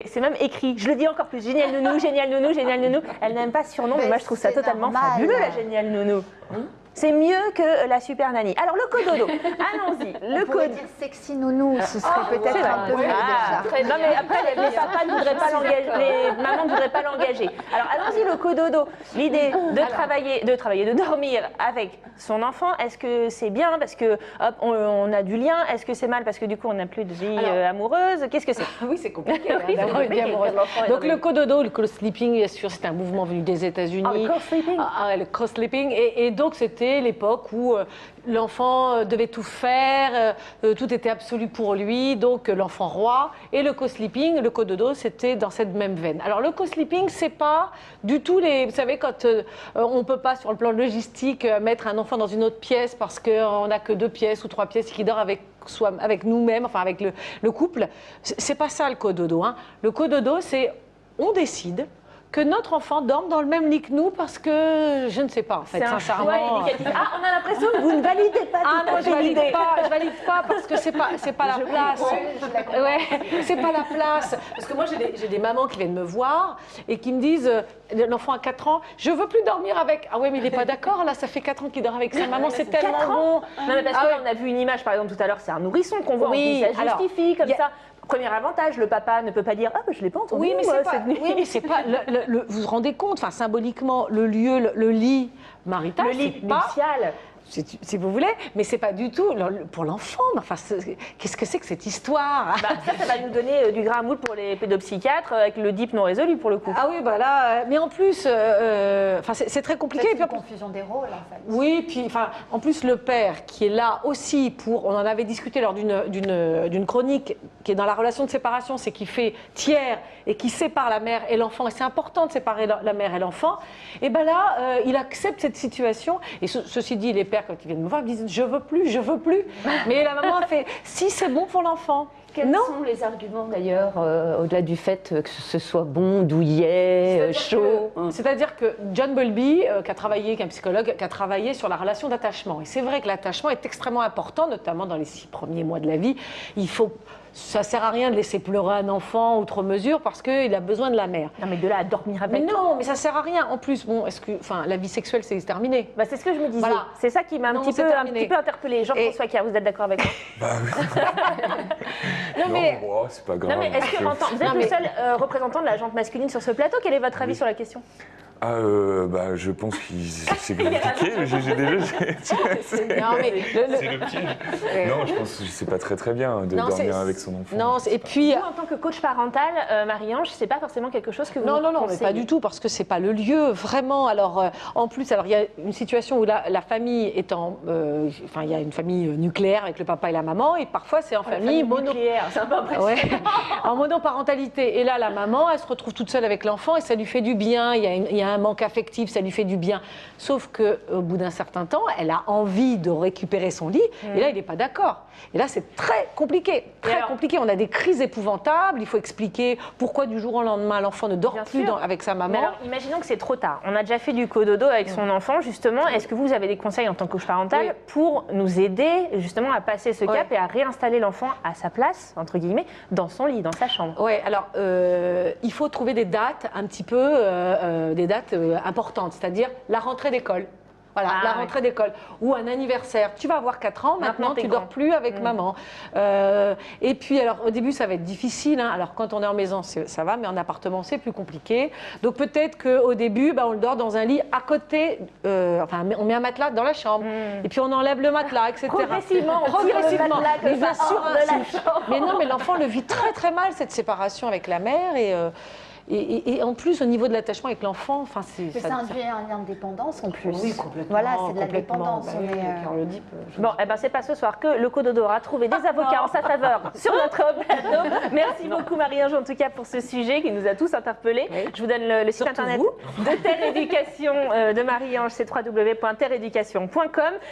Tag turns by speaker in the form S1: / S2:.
S1: C'est même écrit, je le dis encore plus, génial nounou, génial nounou, génial nounou. Elle n'aime pas ce surnom, mais moi je trouve ça totalement fabuleux, la génial nounou. C'est mieux que la super nanny. Alors le cododo, allons-y.
S2: On pourrait dire sexy nounou, ce serait peut-être un peu mieux déjà.
S1: Non mais après les papas ne voudraient pas l'engager, les mamans ne voudraient pas l'engager. Alors allons-y le cododo. L'idée de travailler, de dormir avec son enfant, est-ce que c'est bien parce que hop, on a du lien? Est-ce que c'est mal parce que du coup on n'a plus de vie amoureuse? Qu'est-ce que c'est?
S3: Oui, c'est compliqué d'avoir une vie amoureuse. Donc le cododo, le co-sleeping, bien sûr, c'est un mouvement venu des États-Unis.
S1: Le co-sleeping.
S3: Le co-sleeping. Et donc c'était l'époque où l'enfant devait tout faire, tout était absolu pour lui, donc l'enfant roi. Et le co-sleeping, le cododo, c'était dans cette même veine. Alors le co-sleeping, c'est pas du tout les... Vous savez, quand on peut pas, sur le plan logistique, mettre un enfant dans une autre pièce parce qu'on n'a que 2 pièces ou 3 pièces et qu'il dort avec nous-mêmes, enfin avec le couple, c'est pas ça le cododo. Hein. Le cododo, c'est on décide que notre enfant dorme dans le même lit que nous parce que je ne sais pas en fait, sincèrement.
S1: On a l'impression que vous ne validez pas.
S3: Non, je valide pas parce que c'est pas la place. C'est pas la place. Parce que moi j'ai des mamans qui viennent me voir et qui me disent l'enfant a 4 ans, je veux plus dormir avec. Ah ouais, mais il n'est pas d'accord là, ça fait 4 ans qu'il dort avec sa maman, c'est tellement bon.
S1: Non mais parce qu'on a vu une image par exemple tout à l'heure, c'est un nourrisson qu'on voit, ça justifie comme ça. Premier avantage, le papa ne peut pas dire « Ah, je ne l'ai pas entendu,
S3: oui, mais c'est pas... vous vous rendez compte, enfin, symboliquement, le lieu, le lit marital,
S1: le lit nuptial,
S3: si vous voulez, mais c'est pas du tout pour l'enfant. Enfin, qu'est-ce que c'est que cette histoire?
S1: Ça va nous donner du grain à moudre pour les pédopsychiatres avec le DIP non résolu pour le coup.
S3: Ah oui, bah là, mais en plus, c'est très compliqué.
S2: C'est une confusion des rôles en fait.
S3: Oui, puis enfin, en plus le père qui est là aussi pour, on en avait discuté lors d'une chronique qui est dans la relation de séparation, c'est qu'il fait tiers et qui sépare la mère et l'enfant, et c'est important de séparer la mère et l'enfant. Et ben là, il accepte cette situation. Et ceci dit, les pères quand ils viennent me voir, ils me disent je veux plus. Mais la maman a fait si c'est bon pour l'enfant.
S4: Quels sont les arguments d'ailleurs, au-delà du fait que ce soit bon, douillet, chaud?
S3: C'est-à-dire que John Bowlby, qui est un psychologue, qui a travaillé sur la relation d'attachement. Et c'est vrai que l'attachement est extrêmement important, notamment dans les 6 premiers mois de la vie. Ça ne sert à rien de laisser pleurer un enfant outre mesure parce qu'il a besoin de la mère.
S1: Non, mais de là à dormir avec.
S3: Non, mais ça ne sert à rien. En plus, bon, la vie sexuelle, c'est terminé.
S1: C'est ce que je me disais.
S3: Voilà.
S1: C'est ça qui m'a un petit peu interpellée. Jean-François Kier, vous êtes d'accord avec moi?
S5: Bah oui.
S1: Non,
S5: c'est pas grave.
S1: Non, mais est-ce que vous êtes le seul représentant de la jante masculine sur ce plateau? Quel est votre avis sur la question?
S5: Je pense que c'est compliqué. C'est le piège. Non, je pense que c'est pas très bien de dormir avec son enfant.
S3: Non, et puis
S1: vous, en tant que coach parental, Marie-Ange, c'est pas forcément quelque chose que vous
S3: Non, mais pas du tout, parce que c'est pas le lieu vraiment. Alors, en plus, il y a une situation où la famille est il y a une famille nucléaire avec le papa et la maman, et parfois c'est en famille
S1: nucléaire. C'est un peu impressionnant.
S3: En monoparentalité. Et là, la maman, elle se retrouve toute seule avec l'enfant et ça lui fait du bien. Il y a un manque affectif, ça lui fait du bien. Sauf qu'au bout d'un certain temps, elle a envie de récupérer son lit, et là, il n'est pas d'accord. Et là, c'est très compliqué, compliqué. On a des crises épouvantables, il faut expliquer pourquoi du jour au lendemain, l'enfant ne dort plus avec sa maman.
S1: Mais alors, imaginons que c'est trop tard. On a déjà fait du cododo avec son enfant, justement. Est-ce que vous avez des conseils en tant que coach parental pour nous aider, justement, à passer ce cap et à réinstaller l'enfant à sa place, entre guillemets, dans son lit, dans sa chambre?
S3: Oui, alors, il faut trouver des dates un petit peu, des dates importantes, c'est-à-dire la rentrée d'école. Voilà, la rentrée d'école ou un anniversaire. Tu vas avoir 4 ans, maintenant tu ne dors plus avec maman. Et puis, alors au début, ça va être difficile. Hein. Alors quand on est en maison, ça va, mais en appartement, c'est plus compliqué. Donc peut-être qu'au début, on le dort dans un lit à côté, on met un matelas dans la chambre. Et puis on enlève le matelas, etc.
S1: Progressivement, on tire le matelas
S3: mais bien sûr, de la chambre. Mais non, mais l'enfant le vit très très mal, cette séparation avec la mère. Et en plus, au niveau de l'attachement avec l'enfant,
S2: ça induit un lien de dépendance en plus.
S3: Oui, complètement.
S2: Voilà, c'est de la dépendance.
S1: C'est pas ce soir que le cododo aura trouvé des avocats en sa faveur sur notre plateau. Merci beaucoup Marie-Ange en tout cas pour ce sujet qui nous a tous interpellés. Je vous donne le site internet de Terre Éducation de Marie-Ange, c'est www.terreeducation.com.